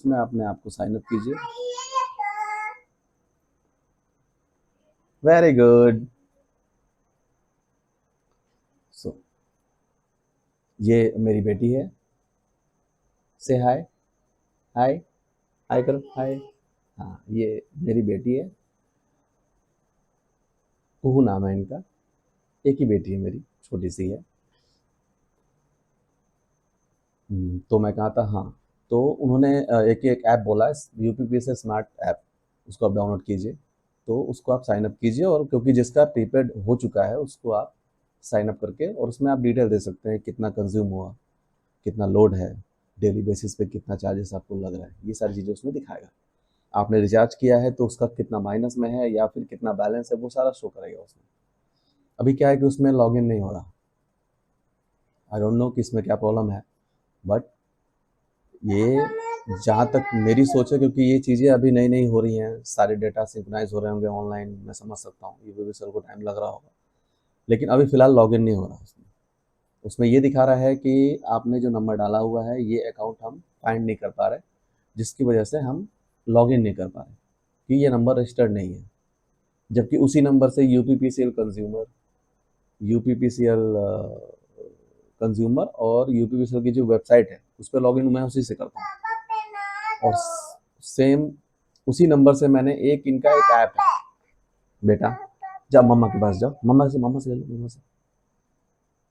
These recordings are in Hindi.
इसमें अपने आप को साइन अप कीजिए। Very good. सो ये मेरी बेटी है। से हाय। हाय। हाय करो, हाय। हाँ, ये मेरी बेटी है। कुहू नाम है इनका। एक ही बेटी है मेरी, छोटी सी है। तो मैं कहा था, हाँ। तो उन्होंने एक एक ऐप बोला है, यूपीपी से स्मार्ट ऐप, उसको आप डाउनलोड कीजिए। तो उसको आप साइन अप कीजिए, और क्योंकि जिसका प्रीपेड हो चुका है उसको आप साइन अप करके, और उसमें आप डिटेल दे सकते हैं कितना कंज्यूम हुआ, कितना लोड है, डेली बेसिस पे कितना चार्जेस आपको लग रहा है, ये सारी चीज़ें उसमें दिखाएगा। आपने रिचार्ज किया है तो उसका कितना माइनस में है या फिर कितना बैलेंस है, वो सारा शो करेगा उसमें। अभी क्या है कि उसमें लॉगिन नहीं हो रहा। आई डोंट नो कि इसमें क्या प्रॉब्लम है, बट ये जहाँ तक मेरी सोच है, क्योंकि ये चीज़ें अभी नई नई हो रही हैं, सारे डेटा सिंक्रोनाइज हो रहे होंगे ऑनलाइन, मैं समझ सकता हूँ ये सर को टाइम लग रहा होगा, लेकिन अभी फ़िलहाल लॉगिन नहीं हो रहा उसमें। उसमें ये दिखा रहा है कि आपने जो नंबर डाला हुआ है ये अकाउंट हम फाइंड नहीं कर पा रहे, जिसकी वजह से हम लॉगिन नहीं कर पा रहे कि ये नंबर रजिस्टर्ड नहीं है। जबकि उसी नंबर से यूपीपीसीएल कंज्यूमर, यूपीपीसीएल कंज्यूमर और यूपीपीसीएल की जो वेबसाइट है उस पर लॉगिन मैं उसी से करता हूँ। और सेम उसी नंबर से मैंने इनका एक ऐप है। बेटा जाओ मम्मा के पास जाओ, मम्मा से ले लो, मम्मा से।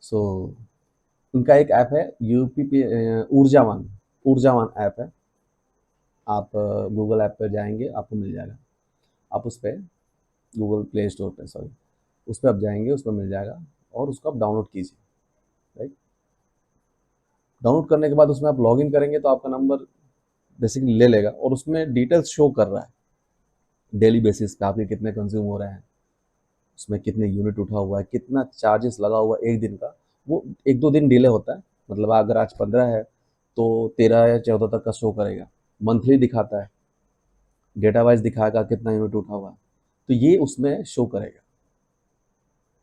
सो उनका एक ऐप है यूपीपी, ऊर्जावान। ऊर्जावान ऐप है। आप गूगल ऐप पर जाएंगे, आपको मिल जाएगा। आप उस पर, गूगल प्ले स्टोर पे, सॉरी, उस पर आप जाएंगे, उस पर मिल जाएगा, और उसको आप डाउनलोड कीजिए। राइट। डाउनलोड करने के बाद उसमें आप लॉगिन करेंगे तो आपका नंबर बेसिकली ले लेगा, और उसमें डिटेल्स शो कर रहा है डेली बेसिस पे आपके कितने कंज्यूम हो रहे हैं, उसमें कितने यूनिट उठा हुआ है, कितना चार्जेस लगा हुआ है एक दिन का। वो एक दो दिन डिले होता है, मतलब अगर आज 15 है तो 13 या 14 तक का शो करेगा। मंथली दिखाता है, डेटा वाइज दिखाएगा कितना यूनिट उठा हुआ है, तो ये उसमें शो करेगा।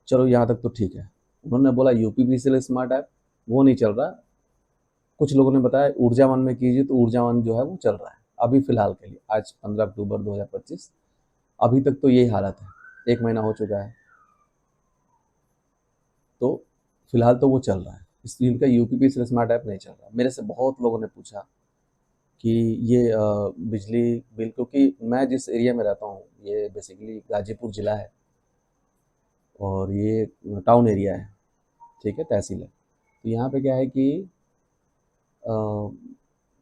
चलो यहाँ तक तो ठीक है। उन्होंने बोला यूपीपीसीएल स्मार्ट ऐप, वो नहीं चल रहा। कुछ लोगों ने बताया ऊर्जावान में कीजिए, तो ऊर्जावान जो है वो चल रहा है अभी फ़िलहाल के लिए। आज 15 अक्टूबर 2025, अभी तक तो यही हालत है, 1 महीना हो चुका है। तो फ़िलहाल तो वो चल रहा है, इसलिए इनका यूपीपीसीएल स्मार्ट ऐप नहीं चल रहा। मेरे से बहुत लोगों ने पूछा कि ये बिजली बिल, क्योंकि मैं जिस एरिया में रहता हूँ ये बेसिकली गाजीपुर ज़िला है, और ये टाउन एरिया है, ठीक है, तहसील है। तो यहाँ पे क्या है कि अ,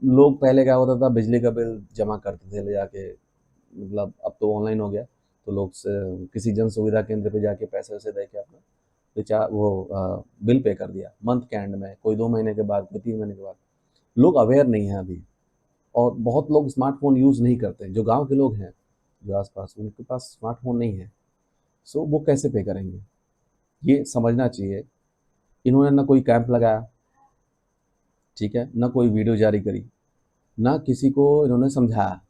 लोग पहले क्या होता था, बिजली का बिल जमा करते थे ले जाके, मतलब अब तो ऑनलाइन हो गया, तो लोग से किसी जन सुविधा केंद्र पे जाके पैसे वैसे दे के अपना रिचार्ज, वो बिल पे कर दिया मंथ के एंड में, कोई 2 महीने के बाद, कोई 3 महीने के बाद। लोग अवेयर नहीं है अभी, और बहुत लोग स्मार्टफोन यूज़ नहीं करते। जो गांव के लोग हैं, जो आसपास, उनके पास स्मार्टफोन नहीं है। सो वो कैसे पे करेंगे, ये समझना चाहिए। इन्होंने ना कोई कैंप लगाया, ठीक है, ना कोई वीडियो जारी करी, ना किसी को इन्होंने समझाया।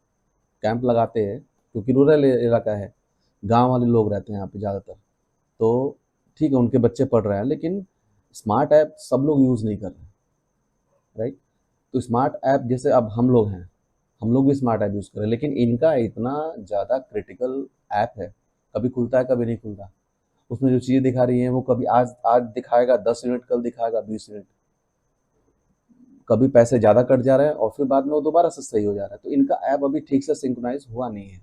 कैंप लगाते हैं क्योंकि रूरल इलाका है, गांव वाले लोग रहते हैं यहाँ पे ज़्यादातर, तो ठीक है उनके बच्चे पढ़ रहे हैं, लेकिन स्मार्ट ऐप सब लोग यूज़ नहीं कर रहे हैं। राइट। तो स्मार्ट ऐप जैसे अब हम लोग हैं, हम लोग भी स्मार्ट ऐप यूज़ कर रहे हैं, लेकिन इनका इतना ज़्यादा क्रिटिकल ऐप है, कभी खुलता है कभी नहीं खुलता। उसमें जो चीज़ें दिखा रही हैं वो कभी आज आज दिखाएगा 10 यूनिट, कल दिखाएगा 20 यूनिट, कभी पैसे ज़्यादा कट जा रहे हैं और फिर बाद में वो दोबारा से सही हो जा रहा है। तो इनका ऐप अभी ठीक से सिंक्रोनाइज हुआ नहीं है।